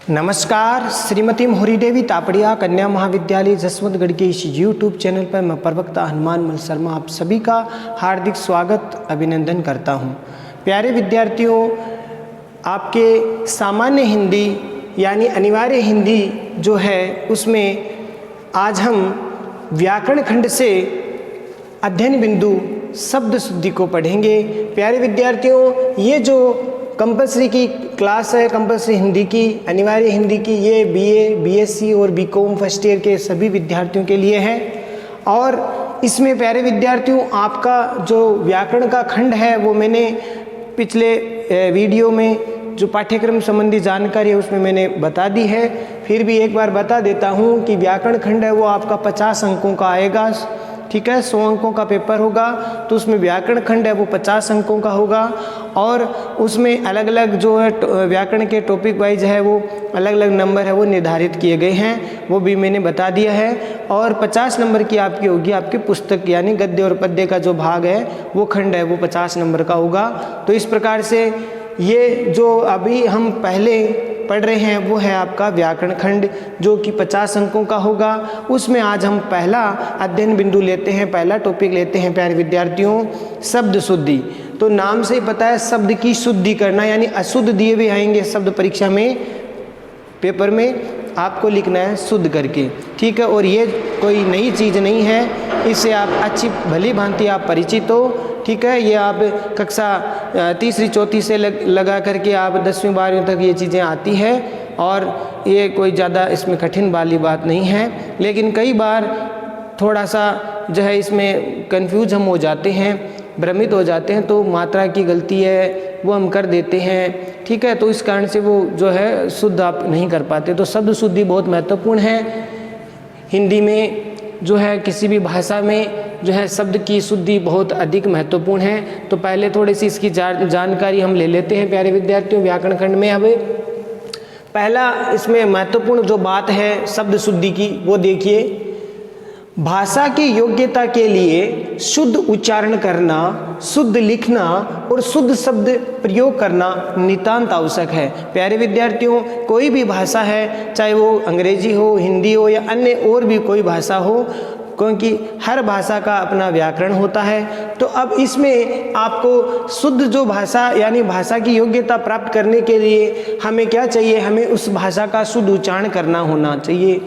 नमस्कार। श्रीमती मोहरी देवी तापड़िया कन्या महाविद्यालय जसवंतगढ़ के इस यूट्यूब चैनल पर मैं प्रवक्ता हनुमान मल शर्मा आप सभी का हार्दिक स्वागत अभिनंदन करता हूं। प्यारे विद्यार्थियों, आपके सामान्य हिंदी यानी अनिवार्य हिंदी जो है उसमें आज हम व्याकरण खंड से अध्ययन बिंदु शब्द शुद्धि को पढ़ेंगे। प्यारे विद्यार्थियों, ये जो कंपलसरी की क्लास है, कंपलसरी हिंदी की, अनिवार्य हिंदी की, ये बीए, बीएससी और बीकॉम फर्स्ट ईयर के सभी विद्यार्थियों के लिए है। और इसमें प्यारे विद्यार्थियों, आपका जो व्याकरण का खंड है वो मैंने पिछले वीडियो में जो पाठ्यक्रम संबंधी जानकारी है उसमें मैंने बता दी है। फिर भी एक बार बता देता हूँ कि व्याकरण खंड है वो आपका 50 अंकों का आएगा। ठीक है, 100 अंकों का पेपर होगा तो उसमें व्याकरण खंड है वो 50 अंकों का होगा। और उसमें अलग अलग जो है व्याकरण के टॉपिक वाइज है वो अलग अलग नंबर है वो निर्धारित किए गए हैं, वो भी मैंने बता दिया है। और 50 नंबर की आपकी होगी आपकी पुस्तक यानी गद्य और पद्य का जो भाग है वो खंड है वो 50 नंबर का होगा। तो इस प्रकार से ये जो अभी हम पहले पढ़ रहे हैं वो है आपका व्याकरण खंड जो कि 50 अंकों का होगा। उसमें आज हम पहला अध्ययन बिंदु लेते हैं, पहला टॉपिक लेते हैं प्यारे विद्यार्थियों, शब्द शुद्धि। तो नाम से ही पता है शब्द की शुद्धि करना, यानी अशुद्ध दिए भी आएंगे शब्द परीक्षा में, पेपर में आपको लिखना है शुद्ध करके। ठीक है, और ये कोई नई चीज़ नहीं है, इससे आप अच्छी भली भांति आप परिचित हो। ठीक है, ये आप कक्षा तीसरी चौथी से लगा करके आप 10वीं 12वीं तक ये चीज़ें आती है और ये कोई ज़्यादा इसमें कठिन वाली बात नहीं है। लेकिन कई बार थोड़ा सा जो है इसमें कंफ्यूज हम हो जाते हैं, भ्रमित हो जाते हैं, तो मात्रा की गलती है वो हम कर देते हैं। ठीक है, तो इस कारण से वो जो है शुद्ध आप नहीं कर पाते। तो शब्द शुद्धि बहुत महत्वपूर्ण है हिंदी में, जो है किसी भी भाषा में जो है शब्द की शुद्धि बहुत अधिक महत्वपूर्ण है। तो पहले थोड़ी सी इसकी जानकारी हम ले लेते हैं प्यारे विद्यार्थियों व्याकरण खंड में। अब पहला इसमें महत्वपूर्ण जो बात है शब्द शुद्धि की वो देखिए, भाषा की योग्यता के लिए शुद्ध उच्चारण करना, शुद्ध लिखना और शुद्ध शब्द प्रयोग करना नितांत आवश्यक है। प्यारे विद्यार्थियों, कोई भी भाषा है, चाहे वो अंग्रेजी हो, हिंदी हो या अन्य और भी कोई भाषा हो, क्योंकि हर भाषा का अपना व्याकरण होता है। तो अब इसमें आपको शुद्ध जो भाषा यानी भाषा की योग्यता प्राप्त करने के लिए हमें क्या चाहिए, हमें उस भाषा का शुद्ध उच्चारण करना होना चाहिए,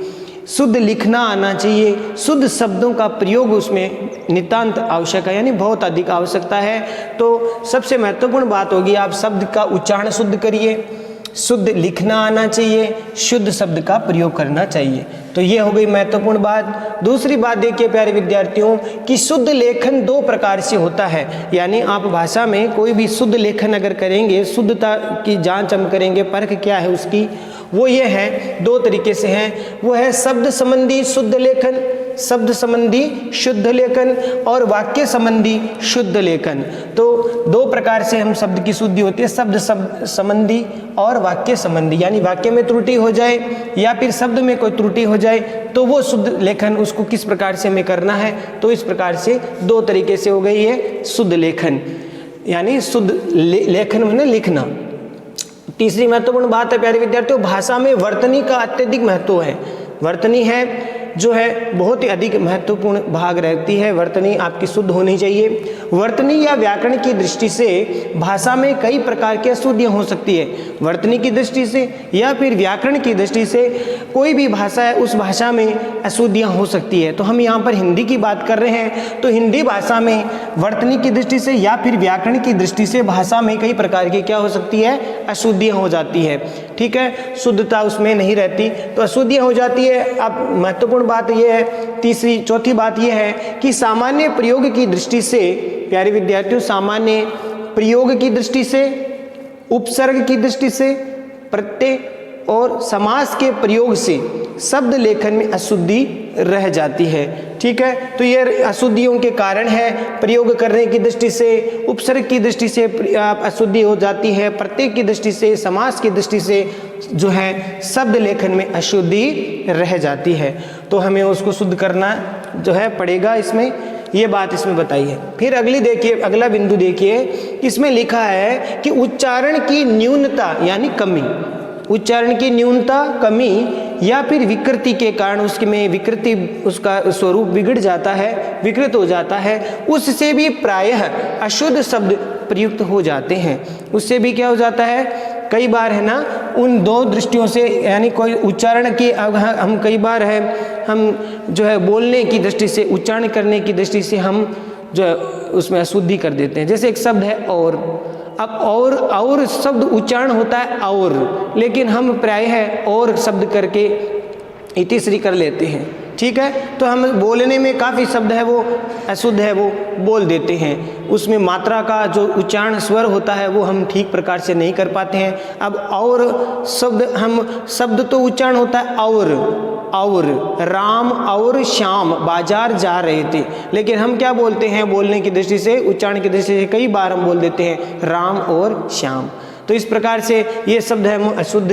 शुद्ध लिखना आना चाहिए, शुद्ध शब्दों का प्रयोग उसमें नितांत आवश्यक है, यानी बहुत अधिक आवश्यकता है। तो सबसे महत्वपूर्ण बात होगी आप शब्द का उच्चारण शुद्ध करिए, शुद्ध लिखना आना चाहिए, शुद्ध शब्द का प्रयोग करना चाहिए। तो ये हो गई महत्वपूर्ण बात। दूसरी बात देखिए प्यारे विद्यार्थियों कि शुद्ध लेखन 2 प्रकार से होता है, यानी आप भाषा में कोई भी शुद्ध लेखन अगर करेंगे, शुद्धता की जांच हम करेंगे, परख क्या है उसकी, वो ये है 2 तरीके से हैं। वो है शब्द संबंधी शुद्ध लेखन, शब्द संबंधी शुद्ध लेखन और वाक्य संबंधी शुद्ध लेखन। तो 2 प्रकार से हम शब्द की शुद्धि होती है, शब्द संबंधी और वाक्य संबंधी, यानी वाक्य में त्रुटि हो जाए या फिर शब्द में कोई त्रुटि हो जाए तो वो शुद्ध लेखन उसको किस प्रकार से हमें करना है। तो इस प्रकार से 2 तरीके से हो गई है शुद्ध लेखन, यानी शुद्ध लेखन में लिखना। तीसरी महत्वपूर्ण बात है प्यारे विद्यार्थियों, भाषा में वर्तनी का अत्यधिक महत्व है। वर्तनी है जो है बहुत ही अधिक महत्वपूर्ण भाग रहती है, वर्तनी आपकी शुद्ध होनी चाहिए। वर्तनी या व्याकरण की दृष्टि से भाषा में कई प्रकार की अशुद्धियाँ हो सकती है। वर्तनी की दृष्टि से या फिर व्याकरण की दृष्टि से कोई भी भाषा है उस भाषा में अशुद्धियाँ हो सकती है। तो हम यहाँ पर हिंदी की बात कर रहे हैं, तो हिंदी भाषा में वर्तनी की दृष्टि से या फिर व्याकरण की दृष्टि से भाषा में कई प्रकार की क्या हो सकती है, अशुद्धियाँ हो जाती है। ठीक है, शुद्धता उसमें नहीं रहती तो अशुद्धियाँ हो जाती है। अब महत्वपूर्ण बात यह है, तीसरी चौथी बात यह है कि सामान्य प्रयोग की दृष्टि से प्यारे विद्यार्थियों, सामान्य प्रयोग की दृष्टि से, उपसर्ग की दृष्टि से, प्रत्यय और समास के प्रयोग से शब्द लेखन में अशुद्धि रह जाती है। ठीक है, तो ये अशुद्धियों के कारण है, प्रयोग करने की दृष्टि से, उपसर्ग की दृष्टि से अशुद्धि हो जाती है, प्रत्यय की दृष्टि से, समास की दृष्टि से जो है शब्द लेखन में अशुद्धि रह जाती है। तो हमें उसको शुद्ध करना जो है पड़ेगा, इसमें ये बात इसमें बताई है। फिर अगली देखिए, अगला बिंदु देखिए, इसमें लिखा है कि उच्चारण की न्यूनता यानी कमी, उच्चारण की न्यूनता, कमी या फिर विकृति के कारण उसके में विकृति, उसका स्वरूप बिगड़ जाता है, विकृत हो जाता है, उससे भी प्रायः अशुद्ध शब्द प्रयुक्त हो जाते हैं। उससे भी क्या हो जाता है, कई बार है ना, उन दो दृष्टियों से, यानी कोई उच्चारण की, अब हम कई बार है, हम जो है बोलने की दृष्टि से, उच्चारण करने की दृष्टि से हम जो है उसमें अशुद्धि कर देते हैं। जैसे एक शब्द है और, अब और शब्द उच्चारण होता है और, लेकिन हम प्रायः और शब्द करके इतिश्री कर लेते हैं, ठीक है। तो हम बोलने में काफ़ी शब्द है वो अशुद्ध है, वो बोल देते हैं, उसमें मात्रा का जो उच्चारण स्वर होता है वो हम ठीक प्रकार से नहीं कर पाते हैं। अब और शब्द तो उच्चारण होता है और राम और श्याम बाजार जा रहे थे, लेकिन हम क्या बोलते हैं, बोलने की दृष्टि से, उच्चारण की दृष्टि से कई बार हम बोल देते हैं राम और श्याम। तो इस प्रकार से ये शब्द है अशुद्ध,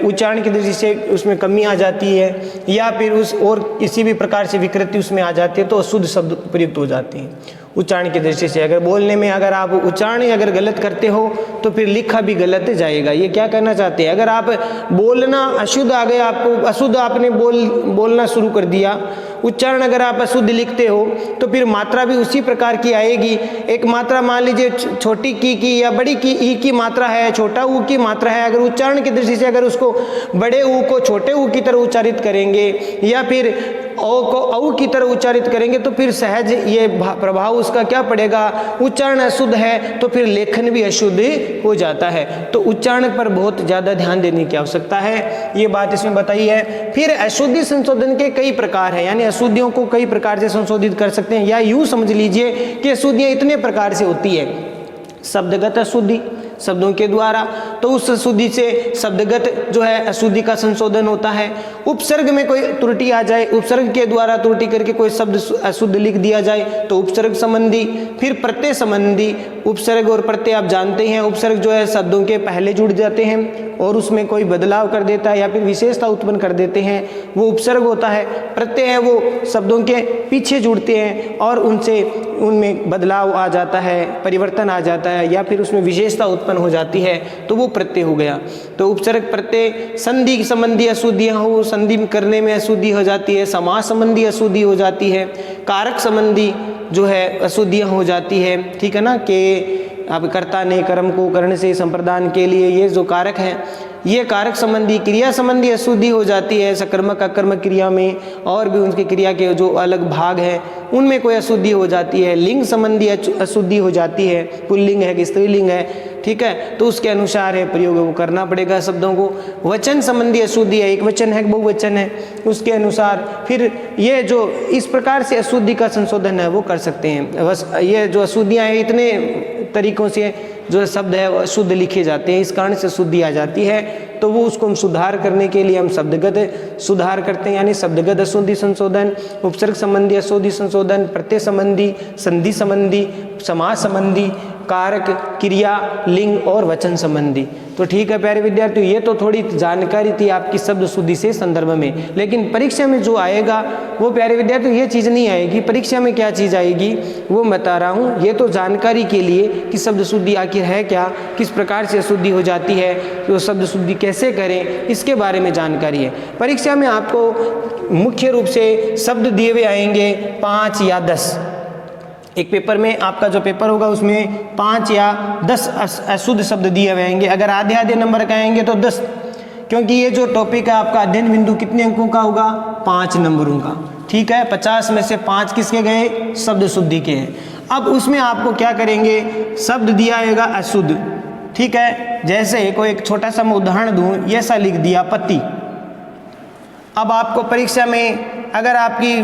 उच्चारण की दृष्टि से उसमें कमी आ जाती है, या फिर उस और किसी भी प्रकार से विकृति उसमें आ जाती है, तो अशुद्ध शब्द प्रयुक्त हो जाते हैं उच्चारण की दृष्टि से। अगर बोलने में अगर आप उच्चारण अगर गलत करते हो तो फिर लिखा भी गलत जाएगा। ये क्या कहना चाहते हैं, अगर आप बोलना अशुद्ध आ गया, आपको अशुद्ध आपने बोलना शुरू कर दिया, उच्चारण अगर आप अशुद्ध लिखते हो तो फिर मात्रा भी उसी प्रकार की आएगी। एक मात्रा मान लीजिए छोटी की या बड़ी की ई की मात्रा है, छोटा ऊ की मात्रा है, अगर उच्चारण की दृष्टि से अगर उसको बड़े ऊ को छोटे ऊ की तरह उच्चारित करेंगे या फिर औ को औ की तरह उच्चारित करेंगे तो फिर सहज ये प्रभाव उसका क्या पड़ेगा, उच्चारण अशुद्ध है तो फिर लेखन भी अशुद्ध हो जाता है। तो उच्चारण पर बहुत ज़्यादा ध्यान देने की आवश्यकता है, ये बात इसमें बताई है। फिर अशुद्धि संशोधन के कई प्रकार हैं, यानी अशुद्धियों को कई प्रकार से संशोधित कर सकते हैं, या यूँ समझ लीजिए कि अशुद्धियाँ इतने प्रकार से होती है। शब्दगत अशुद्धि, शब्दों के द्वारा, तो उस अशुद्धि से शब्दगत जो है अशुद्धि का संशोधन होता है। उपसर्ग में कोई त्रुटि आ जाए, उपसर्ग के द्वारा त्रुटि करके कोई शब्द अशुद्ध लिख दिया जाए तो उपसर्ग संबंधी। फिर प्रत्यय संबंधी, उपसर्ग और प्रत्यय आप जानते हैं, उपसर्ग जो है शब्दों के पहले जुड़ जाते हैं और उसमें कोई बदलाव कर देता है या फिर विशेषता उत्पन्न कर देते हैं, वो उपसर्ग होता है। प्रत्यय है वो शब्दों के पीछे जुड़ते हैं और उनमें बदलाव आ जाता है, परिवर्तन आ जाता है या फिर उसमें विशेषता उत्पन्न हो जाती है, तो वो प्रत्यय हो गया। तो उपसर्ग प्रत्यय। संधि संबंधी अशुद्धियाँ हो, संधि करने में अशुद्धि हो जाती है, समास संबंधी अशुद्धि हो जाती है, कारक संबंधी जो है अशुद्धियाँ हो जाती है, ठीक है ना, कि अब कर्ता ने कर्म को कर्ण से संप्रदान के लिए, ये जो कारक हैं ये कारक संबंधी। क्रिया संबंधी अशुद्धि हो जाती है, सकर्मक अकर्मक क्रिया में और भी उनकी क्रिया के जो अलग भाग हैं उनमें कोई अशुद्धि हो जाती है। लिंग संबंधी अशुद्धि हो जाती है, पुल्लिंग है कि स्त्रीलिंग है, ठीक है, तो उसके अनुसार है प्रयोग वो करना पड़ेगा शब्दों को। वचन संबंधी अशुद्धि है, एक वचन है बहुवचन है, उसके अनुसार फिर ये जो इस प्रकार से अशुद्धि का संशोधन है वो कर सकते हैं। बस ये जो अशुद्धियाँ हैं इतने तरीकों से जो शब्द है वो अशुद्ध लिखे जाते हैं, इस कारण से शुद्धि आ जाती है, तो वो उसको हम सुधार करने के लिए हम शब्दगत सुधार करते हैं, यानी शब्दगत अशुद्धि संशोधन, उपसर्ग संबंधी अशुद्धि संशोधन, प्रत्यय संबंधी, संधि संबंधी, समास संबंधी, कारक, क्रिया, लिंग और वचन संबंधी। तो ठीक है प्यारे विद्यार्थियों, ये तो थोड़ी जानकारी थी आपकी शब्द शुद्धि से संदर्भ में, लेकिन परीक्षा में जो आएगा वो प्यारे विद्यार्थियों ये चीज़ नहीं आएगी। परीक्षा में क्या चीज़ आएगी वो बता रहा हूँ, ये तो जानकारी के लिए कि शब्द शुद्धि आखिर है क्या, किस प्रकार से शुद्धि हो जाती है, तो शब्द शुद्धि कैसे करें, इसके बारे में जानकारी है। परीक्षा में आपको मुख्य रूप से शब्द दिए हुए आएंगे 5 या 10। एक पेपर में आपका जो पेपर होगा उसमें 5 या 10 अशुद्ध शब्द दिए हुए आएंगे। अगर आधे आधे नंबर का आएंगे तो 10, क्योंकि ये जो टॉपिक है आपका अध्ययन बिंदु कितने अंकों का होगा, 5 नंबरों का, ठीक है। 50 में से 5 किसके गए, शब्द शुद्धि के हैं। अब उसमें आपको क्या करेंगे, शब्द दिया आएगा अशुद्ध, ठीक है। जैसे कोई एक छोटा सा मैं उदाहरण दूँ, ये सा लिख दिया पति। अब आपको परीक्षा में अगर आपकी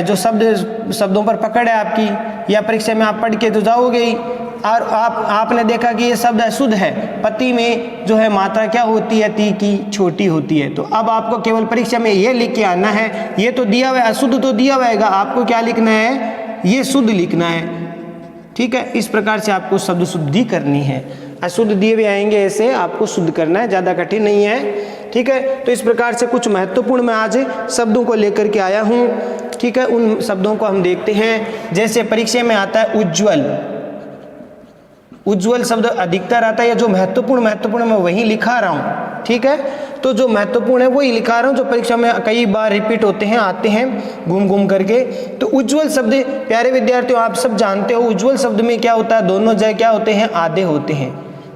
जो शब्दों पर पकड़ है आपकी, या परीक्षा में आप पढ़ के तो जाओगे ही और आपने देखा कि ये शब्द अशुद्ध है, पति में जो है मात्रा क्या होती है, ती की छोटी होती है, तो अब आपको केवल परीक्षा में ये लिख के आना है। ये तो दिया हुआ है, अशुद्ध तो दिया हुआ, आपको क्या लिखना है, ये शुद्ध लिखना है, ठीक है। इस प्रकार से आपको शब्द शुद्धि करनी है। अशुद्ध दिए हुए आएंगे, ऐसे आपको शुद्ध करना है, ज़्यादा कठिन नहीं है, ठीक है। तो इस प्रकार से कुछ महत्वपूर्ण मैं आज शब्दों को लेकर के आया हूँ, ठीक है। उन शब्दों को हम देखते हैं। जैसे परीक्षा में आता है उज्ज्वल, उज्ज्वल शब्द अधिकतर आता है, जो महत्वपूर्ण मैं वही लिखा रहा हूँ, ठीक है। तो जो महत्वपूर्ण है वही लिखा रहा हूँ, जो परीक्षा में कई बार रिपीट होते हैं, आते हैं घूम घूम करके। तो उज्ज्वल शब्द, प्यारे विद्यार्थियों आप सब जानते हो उज्ज्वल शब्द में क्या होता है, दोनों जगह क्या होते हैं, आधे होते हैं।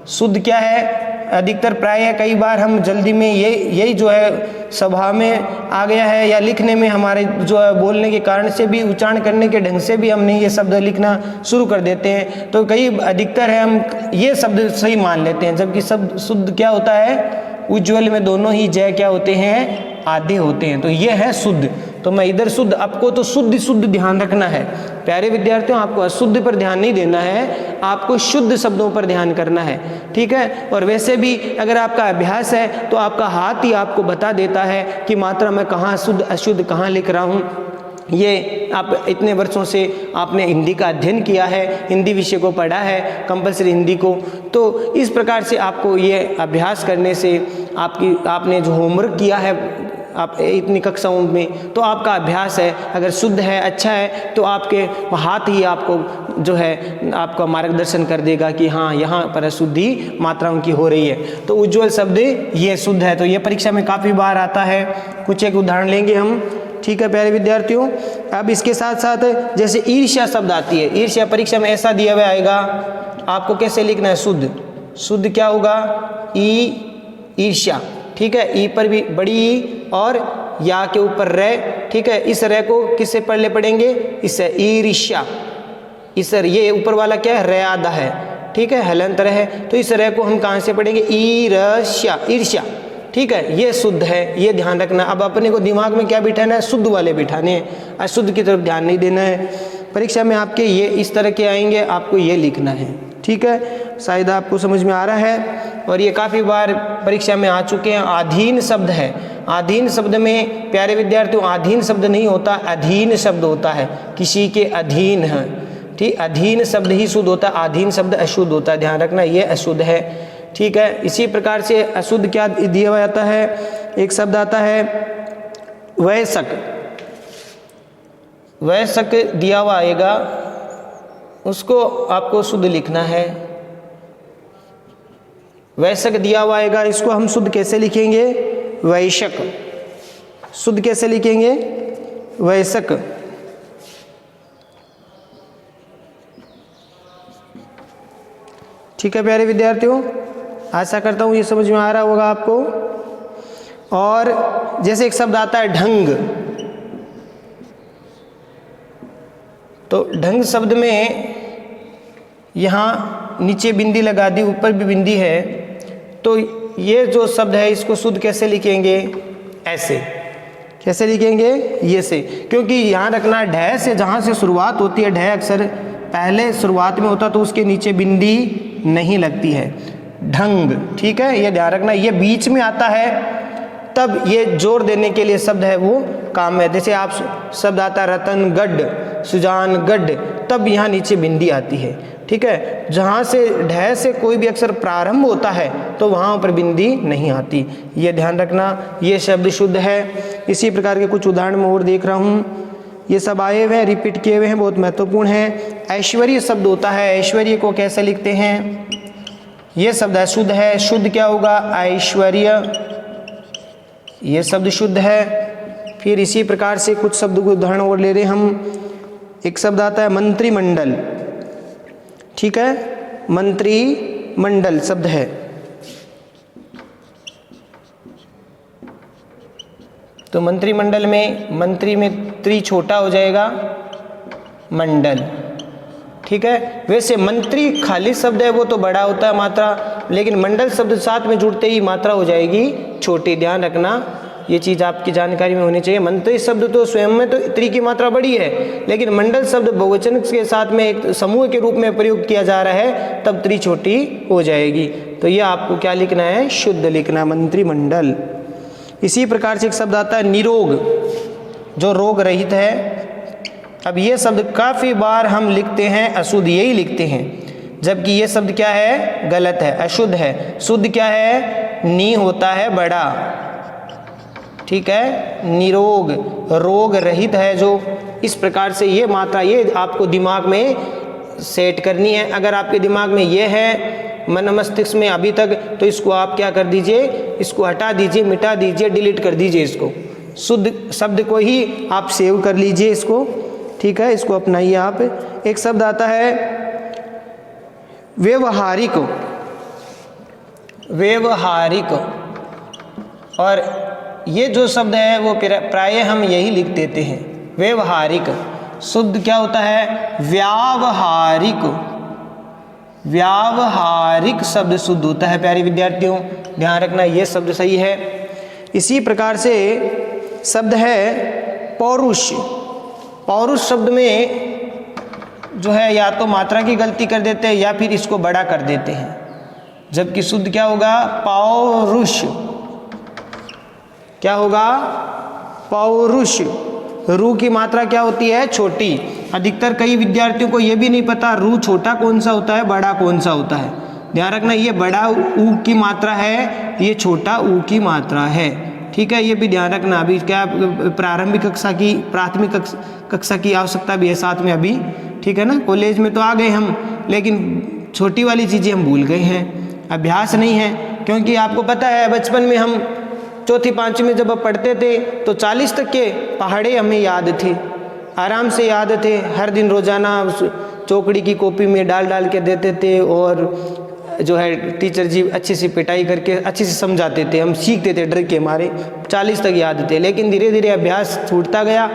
शुद्ध क्या है, अधिकतर प्राय कई बार हम जल्दी में यही जो है सभा में आ गया है, या लिखने में हमारे जो है बोलने के कारण से भी, उच्चारण करने के ढंग से भी हमने ये शब्द लिखना शुरू कर देते हैं। तो कई अधिकतर है हम ये शब्द सही मान लेते हैं, जबकि शब्द शुद्ध क्या होता है, उज्ज्वल में दोनों ही जय क्या होते हैं, आधे होते हैं। तो ये है शुद्ध। तो मैं इधर शुद्ध, आपको तो शुद्ध शुद्ध ध्यान रखना है प्यारे विद्यार्थियों, आपको अशुद्ध पर ध्यान नहीं देना है, आपको शुद्ध शब्दों पर ध्यान करना है, ठीक है। और वैसे भी अगर आपका अभ्यास है तो आपका हाथ ही आपको बता देता है कि मात्रा में कहाँ शुद्ध अशुद्ध कहाँ लिख रहा हूँ। ये आप इतने वर्षों से आपने हिंदी का अध्ययन किया है, हिंदी विषय को पढ़ा है, कंपलसरी हिंदी को, तो इस प्रकार से आपको ये अभ्यास करने से आपने जो होमवर्क किया है आप इतनी कक्षाओं में, तो आपका अभ्यास है, अगर शुद्ध है, अच्छा है, तो आपके हाथ ही आपको जो है आपका मार्गदर्शन कर देगा कि हाँ यहाँ पर अशुद्धि मात्राओं की हो रही है। तो उज्ज्वल शब्द ये शुद्ध है। तो ये परीक्षा में काफ़ी बार आता है। कुछ एक उदाहरण लेंगे हम, ठीक है प्यारे विद्यार्थियों। अब इसके साथ साथ जैसे ईर्ष्या शब्द आती है, ईर्ष्या परीक्षा में ऐसा दिया हुआ आएगा, आपको कैसे लिखना है, शुद्ध। शुद्ध क्या होगा, ईर्ष्या, ठीक है। ई पर भी बड़ी ई और या के ऊपर रे, ठीक है। इस रे को किससे पढ़ेंगे, इससे ईर्ष्या। इस ये ऊपर वाला क्या है, रे आधा है, ठीक है, हलंतर है। तो इस रे को हम कहाँ से पढ़ेंगे, ईर्ष्या, ईर्ष्या, ठीक है। ये शुद्ध है, ये ध्यान रखना। अब अपने को दिमाग में क्या बिठाना है, शुद्ध वाले बिठाने हैं, अशुद्ध की तरफ ध्यान नहीं देना है। परीक्षा में आपके ये इस तरह के आएंगे, आपको ये लिखना है, ठीक है। शायद आपको समझ में आ रहा है। और ये काफ़ी बार परीक्षा में आ चुके हैं। अधीन शब्द है, अधीन शब्द में प्यारे विद्यार्थियों अधीन शब्द नहीं होता, अधीन शब्द होता है, किसी के अधीन है, ठीक। अधीन शब्द ही शुद्ध होता है, अधीन शब्द अशुद्ध होता है, ध्यान रखना, ये अशुद्ध है, ठीक है। इसी प्रकार से अशुद्ध क्या दिया हुआ जाता है, एक शब्द आता है वयस्क, वयस्क दिया हुआ आएगा, उसको आपको शुद्ध लिखना है। वयस्क दिया हुआ आएगा, इसको हम शुद्ध कैसे लिखेंगे, वैशक। शुद्ध कैसे लिखेंगे, वयस्क। ठीक है प्यारे विद्यार्थियों, आशा करता हूँ ये समझ में आ रहा होगा आपको। और जैसे एक शब्द आता है ढंग, तो ढंग शब्द में यहाँ नीचे बिंदी लगा दी, ऊपर भी बिंदी है, तो ये जो शब्द है इसको शुद्ध कैसे लिखेंगे, ऐसे। कैसे लिखेंगे, ये से, क्योंकि यहाँ रखना ढ से, जहाँ से शुरुआत होती है, ढ अक्सर पहले शुरुआत में होता तो उसके नीचे बिंदी नहीं लगती है, ढंग, ठीक है, ये ध्यान रखना। ये बीच में आता है तब ये जोर देने के लिए शब्द है वो काम है। जैसे आप शब्द आता है रतन गढ़, सुजान गढ़, तब यहाँ नीचे बिंदी आती है, ठीक है। जहाँ से ढ से कोई भी अक्षर प्रारंभ होता है तो वहाँ पर बिंदी नहीं आती, ये ध्यान रखना। ये शब्द शुद्ध है। इसी प्रकार के कुछ उदाहरण मैं और देख रहा हूँ, ये सब आए हुए हैं, रिपीट किए हुए हैं, बहुत महत्वपूर्ण है। ऐश्वर्य शब्द होता है, ऐश्वर्य को कैसे लिखते हैं, ये शब्द अशुद्ध है, शुद्ध क्या होगा, ऐश्वर्य, ये शब्द शुद्ध है। फिर इसी प्रकार से कुछ शब्द को उदाहरण और ले रहे हम। एक शब्द आता है मंत्रिमंडल, ठीक है, मंत्रिमंडल शब्द है, तो मंत्रिमंडल में मंत्री में त्रि छोटा हो जाएगा, मंडल, ठीक है। वैसे मंत्री खाली शब्द है वो तो बड़ा होता है मात्रा, लेकिन मंडल शब्द साथ में जुड़ते ही मात्रा हो जाएगी छोटी, ध्यान रखना, ये चीज़ आपकी जानकारी में होनी चाहिए। मंत्री शब्द तो स्वयं में तो त्रि की मात्रा बड़ी है, लेकिन मंडल शब्द बहुवचन के साथ में एक समूह के रूप में प्रयोग किया जा रहा है, तब त्रि छोटी हो जाएगी। तो ये आपको क्या लिखना है, शुद्ध लिखना, मंत्रिमंडल। इसी प्रकार से एक शब्द आता है निरोग, जो रोग रहित है। अब ये शब्द काफ़ी बार हम लिखते हैं अशुद्ध, यही लिखते हैं, जबकि ये शब्द क्या है, गलत है, अशुद्ध है। शुद्ध क्या है, नी होता है बड़ा, ठीक है, निरोग, रोग रहित है जो। इस प्रकार से ये मात्रा, ये आपको दिमाग में सेट करनी है। अगर आपके दिमाग में ये है मन मस्तिष्क में अभी तक, तो इसको आप क्या कर दीजिए, इसको हटा दीजिए, मिटा दीजिए, डिलीट कर दीजिए। इसको शुद्ध शब्द को ही आप सेव कर लीजिए इसको, ठीक है, इसको अपनाइए आप। एक शब्द आता है व्यवहारिक, व्यवहारिक, और ये जो शब्द है वो प्रायः हम यही लिख देते हैं व्यवहारिक। शुद्ध क्या होता है, व्यावहारिक, व्यावहारिक शब्द शुद्ध होता है प्यारे विद्यार्थियों, ध्यान रखना ये शब्द सही है। इसी प्रकार से शब्द है पौरुष। पौरुष शब्द में जो है या तो मात्रा की गलती कर देते हैं या फिर इसको बड़ा कर देते हैं, जबकि शुद्ध क्या होगा, पौरुष। क्या होगा, पौरुष। रू की मात्रा क्या होती है, छोटी। अधिकतर कई विद्यार्थियों को यह भी नहीं पता रू छोटा कौन सा होता है, बड़ा कौन सा होता है। ध्यान रखना, ये बड़ा ऊ की मात्रा है, ये छोटा ऊ की मात्रा है, ठीक है, ये भी ध्यान रखना। अभी क्या प्रारंभिक कक्षा की, प्राथमिक कक्षा की आवश्यकता भी है साथ में अभी, ठीक है ना। कॉलेज में तो आ गए हम, लेकिन छोटी वाली चीज़ें हम भूल गए हैं, अभ्यास नहीं है। क्योंकि आपको पता है बचपन में हम चौथी पाँचवीं में जब अब पढ़ते थे तो 40 तक के पहाड़े हमें याद थे, आराम से याद थे। हर दिन रोज़ाना चौकड़ी की कॉपी में डाल डाल के देते थे, और जो है टीचर जी अच्छी सी पिटाई करके अच्छे से समझाते थे, हम सीखते थे डर के मारे। 40 तक याद थे, लेकिन धीरे धीरे अभ्यास छूटता गया।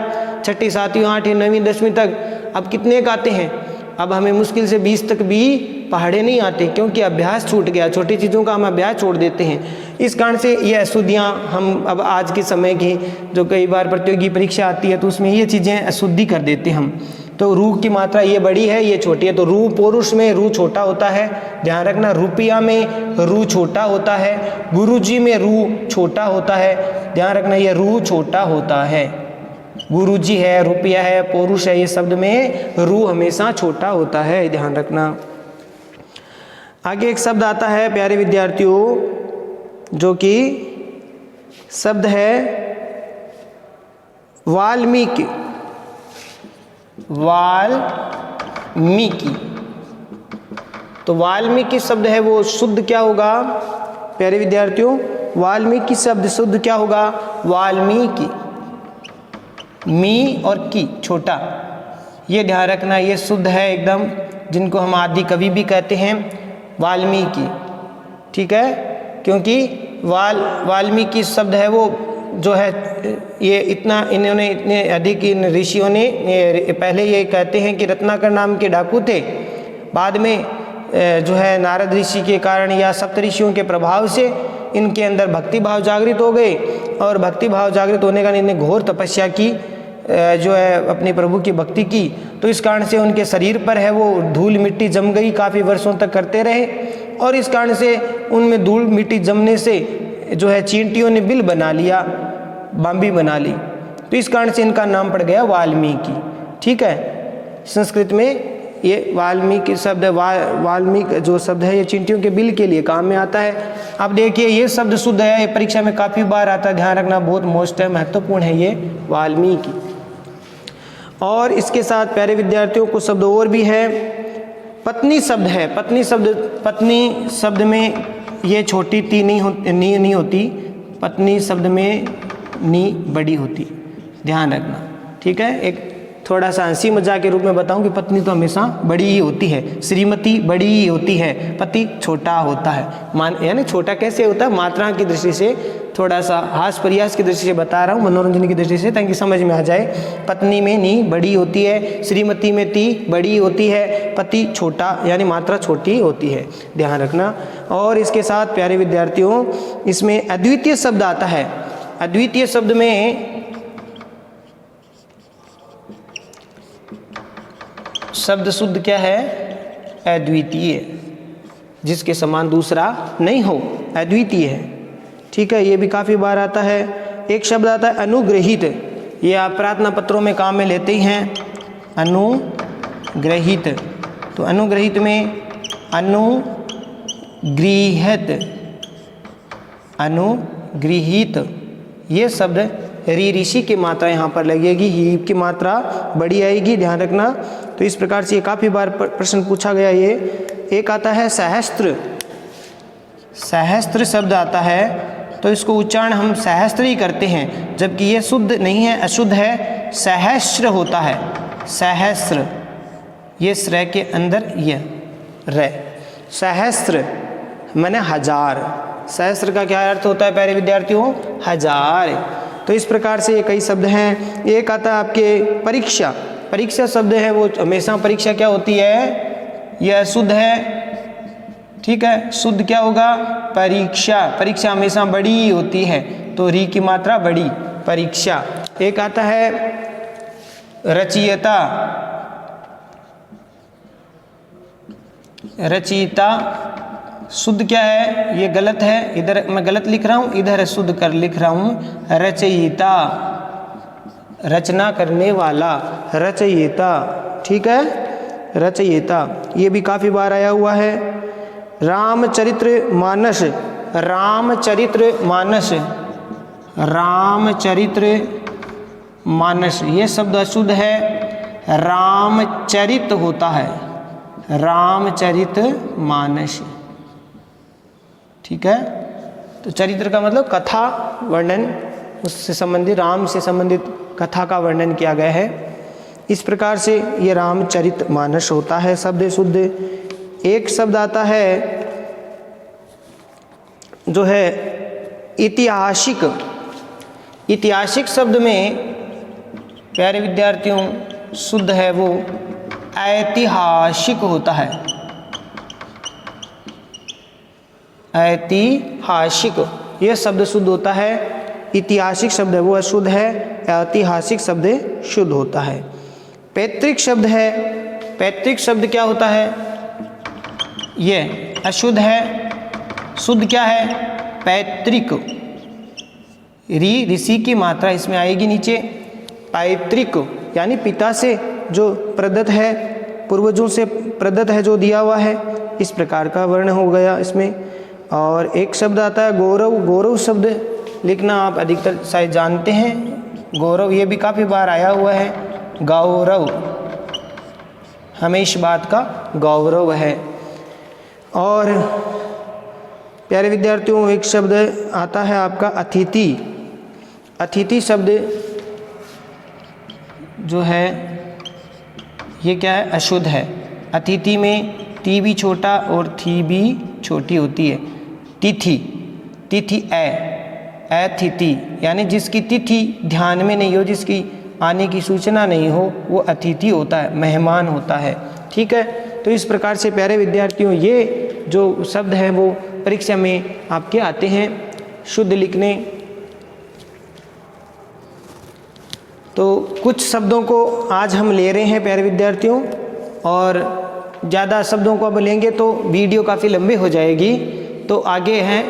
छठी, सातवीं, आठवीं, 9वीं, 10वीं तक अब कितने का आते हैं, अब हमें मुश्किल से 20 तक भी पहाड़े नहीं आते, क्योंकि अभ्यास छूट गया। छोटी चीज़ों का हम अभ्यास छोड़ देते हैं। इस कारण से ये अशुद्धियाँ हम अब आज के समय की जो कई बार प्रतियोगी परीक्षा आती है तो उसमें ये चीज़ें अशुद्धि कर देते हम। तो रू की मात्रा ये बड़ी है, ये छोटी है। तो रू पौरुष में रू छोटा होता है, ध्यान रखना। रुपया में रू छोटा होता है, गुरुजी में रू छोटा होता है, ध्यान रखना, ये रू छोटा होता है। गुरुजी है, रुपया है, पौरुष है, ये शब्द में रू हमेशा छोटा होता है, ध्यान रखना। आगे एक शब्द आता है प्यारे विद्यार्थियों, जो कि शब्द है वाल्मीकि। वाल्मीकि, तो वाल्मीकि शब्द है वो शुद्ध क्या होगा प्यारे विद्यार्थियों, वाल्मीकि शब्द शुद्ध क्या होगा, वाल्मीकि। मी और की छोटा, ये ध्यान रखना, ये शुद्ध है एकदम, जिनको हम आदि कवि भी कहते हैं, वाल्मीकि, ठीक है। क्योंकि वाल्मीकि शब्द है वो जो है ये इतना, इन्होंने इतने अधिक इन ऋषियों ने पहले ये कहते हैं कि रत्नाकर नाम के डाकू थे, बाद में जो है नारद ऋषि के कारण या सप्त ऋषियों के प्रभाव से इनके अंदर भक्ति भाव जागृत हो गए, और भक्ति भाव जागृत होने का इन्हें घोर तपस्या की, जो है अपने प्रभु की भक्ति की। तो इस कारण से उनके शरीर पर है वो धूल मिट्टी जम गई, काफ़ी वर्षों तक करते रहे, और इस कारण से उनमें धूल मिट्टी जमने से जो है चींटियों ने बिल बना लिया, बाम्बी बना ली। तो इस कारण से इनका नाम पड़ गया वाल्मीकि, ठीक है। संस्कृत में ये वाल्मीकि शब्द, वाल्मीकि जो शब्द है ये चींटियों के बिल के लिए काम में आता है। अब देखिए ये शब्द शुद्ध है, ये परीक्षा में काफ़ी बार आता है, ध्यान रखना, बहुत मोस्ट है, महत्वपूर्ण है ये वाल्मीकि। और इसके साथ प्यारे विद्यार्थियों को शब्द और भी है, पत्नी शब्द है। पत्नी शब्द में ये छोटी ती नहीं होती, पत्नी शब्द में नी बड़ी होती, ध्यान रखना, ठीक है। एक थोड़ा सा हंसी मजाक के रूप में बताऊं कि पत्नी तो हमेशा बड़ी ही होती है, श्रीमती बड़ी ही होती है, पति छोटा होता है। यानी छोटा कैसे होता है, मात्रा की दृष्टि से, थोड़ा सा हास प्रयास की दृष्टि से बता रहा हूँ, मनोरंजन की दृष्टि से, ताकि समझ में आ जाए। पत्नी में नी बड़ी होती है, श्रीमती में ती बड़ी होती है, पति छोटा यानी मात्रा छोटी होती है, ध्यान रखना। और इसके साथ प्यारे विद्यार्थियों इसमें अद्वितीय शब्द आता है। अद्वितीय शब्द में शब्द शुद्ध क्या है, अद्वितीय, जिसके समान दूसरा नहीं हो, अद्वितीय है, ठीक है। ये भी काफ़ी बार आता है। एक शब्द आता है अनुग्रहित, ये आप प्रार्थना पत्रों में काम में लेते ही हैं, अनुग्रहित। तो अनुग्रहित में अनुगृहित, अनुगृहित, ये शब्द री ऋषि की मात्रा यहाँ पर लगेगी, ही की मात्रा बड़ी आएगी, ध्यान रखना। तो इस प्रकार से ये काफ़ी बार प्रश्न पूछा गया। ये एक आता है सहस्त्र, सहस्त्र शब्द आता है तो इसको उच्चारण हम सहस्त्र ही करते हैं, जबकि ये शुद्ध नहीं है, अशुद्ध है, सहस्त्र होता है। सहस्त्र, ये श्र के अंदर ये र, सहस्त्र माने हजार। सहस्त्र का क्या अर्थ होता है प्यारे विद्यार्थियों? हजार। तो इस प्रकार से ये कई शब्द हैं। एक आता है आपके परीक्षा। परीक्षा शब्द है वो हमेशा परीक्षा क्या होती है? यह शुद्ध है, ठीक है। शुद्ध क्या होगा? परीक्षा। परीक्षा हमेशा बड़ी होती है, तो री की मात्रा बड़ी, परीक्षा। एक आता है रचयिता। रचयिता शुद्ध क्या है? ये गलत है, इधर मैं गलत लिख रहा हूँ, इधर शुद्ध कर लिख रहा हूँ। रचयिता, रचना करने वाला, रचयिता, ठीक है, रचयिता। ये भी काफ़ी बार आया हुआ है। रामचरित्र मानस, रामचरित्र मानस, रामचरित्र मानस, ये शब्द अशुद्ध है। रामचरित होता है, रामचरित मानस, ठीक है। तो चरित्र का मतलब कथा वर्णन, उससे संबंधित, राम से संबंधित कथा का वर्णन किया गया है। इस प्रकार से ये रामचरित मानस होता है शब्द शुद्ध। एक शब्द आता है जो है ऐतिहासिक। ऐतिहासिक शब्द में प्यारे विद्यार्थियों शुद्ध है वो ऐतिहासिक होता है। ऐतिहासिक ये शब्द शुद्ध होता है। ऐतिहासिक शब्द है वो अशुद्ध है, ऐतिहासिक शब्द शुद्ध होता है। पैतृक शब्द है। पैतृक शब्द क्या होता है? ये अशुद्ध है, शुद्ध क्या है? पैतृक। ऋषि की मात्रा इसमें आएगी नीचे। पैतृक यानी पिता से जो प्रदत्त है, पूर्वजों से प्रदत्त है, जो दिया हुआ है, इस प्रकार का वर्ण हो गया इसमें। और एक शब्द आता है गौरव। गौरव शब्द लिखना आप अधिकतर शायद जानते हैं। गौरव ये भी काफ़ी बार आया हुआ है। गौरव हमें इस बात का गौरव है। और प्यारे विद्यार्थियों एक शब्द आता है आपका अतिथि। अतिथि शब्द जो है ये क्या है? अशुद्ध है। अतिथि में ती भी छोटा और थी भी छोटी होती है। तिथि, तिथि अतिथि यानी जिसकी तिथि ध्यान में नहीं हो, जिसकी आने की सूचना नहीं हो, वो अतिथि होता है, मेहमान होता है, ठीक है। तो इस प्रकार से प्यारे विद्यार्थियों ये जो शब्द हैं वो परीक्षा में आपके आते हैं शुद्ध लिखने। तो कुछ शब्दों को आज हम ले रहे हैं प्यारे विद्यार्थियों, और ज़्यादा शब्दों को अब लेंगे तो वीडियो काफ़ी लंबी हो जाएगी। तो आगे हैं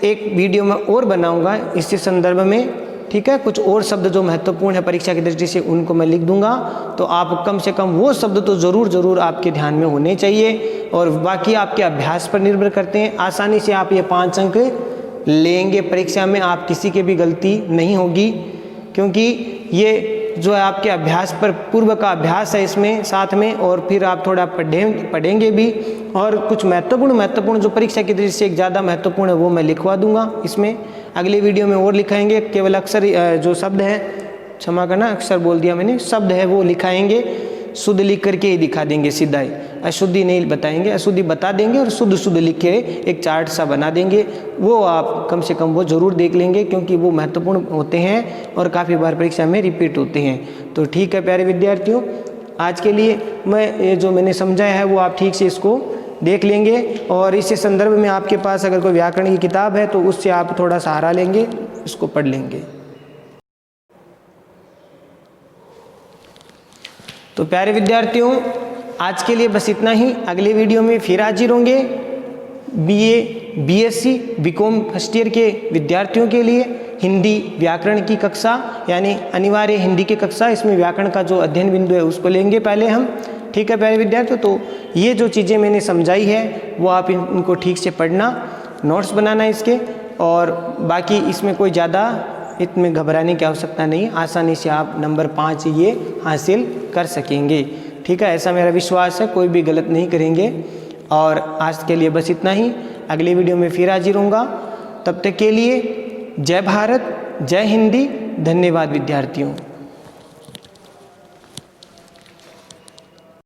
एक वीडियो में और बनाऊंगा इसी संदर्भ में, ठीक है। कुछ और शब्द जो महत्वपूर्ण है परीक्षा की दृष्टि से उनको मैं लिख दूंगा। तो आप कम से कम वो शब्द तो ज़रूर आपके ध्यान में होने चाहिए, और बाकी आपके अभ्यास पर निर्भर करते हैं। आसानी से आप ये 5 अंक लेंगे परीक्षा में, आप किसी की भी गलती नहीं होगी, क्योंकि ये जो है आपके अभ्यास पर पूर्व का अभ्यास है इसमें साथ में, और फिर आप थोड़ा पढ़ेंगे भी। और कुछ महत्वपूर्ण जो परीक्षा की दृष्टि से एक ज़्यादा महत्वपूर्ण है वो मैं लिखवा दूंगा इसमें, अगले वीडियो में और लिखाएंगे। केवल अक्षर जो शब्द है, क्षमा करना अक्षर बोल दिया मैंने, शब्द है वो लिखाएंगे, शुद्ध लिख करके ही दिखा देंगे सीधा ही, अशुद्धि नहीं बताएंगे। अशुद्धि बता देंगे और शुद्ध लिख के एक चार्ट सा बना देंगे। वो आप कम से कम वो ज़रूर देख लेंगे, क्योंकि वो महत्वपूर्ण होते हैं और काफ़ी बार परीक्षा में रिपीट होते हैं। तो ठीक है प्यारे विद्यार्थियों, आज के लिए मैं जो मैंने समझाया है वो आप ठीक से इसको देख लेंगे, और इस संदर्भ में आपके पास अगर कोई व्याकरण की किताब है तो उससे आप थोड़ा सहारा लेंगे, इसको पढ़ लेंगे। तो प्यारे विद्यार्थियों आज के लिए बस इतना ही। अगले वीडियो में फिर हाजिर होंगे BA, BSc, BCom first year के विद्यार्थियों के लिए हिंदी व्याकरण की कक्षा, यानी अनिवार्य हिंदी की कक्षा। इसमें व्याकरण का जो अध्ययन बिंदु है उसको लेंगे पहले हम, ठीक है प्यारे विद्यार्थियों। तो ये जो चीज़ें मैंने समझाई है वो आप इनको ठीक से पढ़ना, नोट्स बनाना इसके, और बाकी इसमें कोई ज़्यादा इसमें घबराने की आवश्यकता नहीं, आसानी से आप नंबर 5 ये हासिल कर सकेंगे, ठीक है। ऐसा मेरा विश्वास है, कोई भी गलत नहीं करेंगे। और आज के लिए बस इतना ही। अगले वीडियो में फिर हाजिर होऊंगा। तब तक के लिए जय भारत, जय हिंदी। धन्यवाद विद्यार्थियों।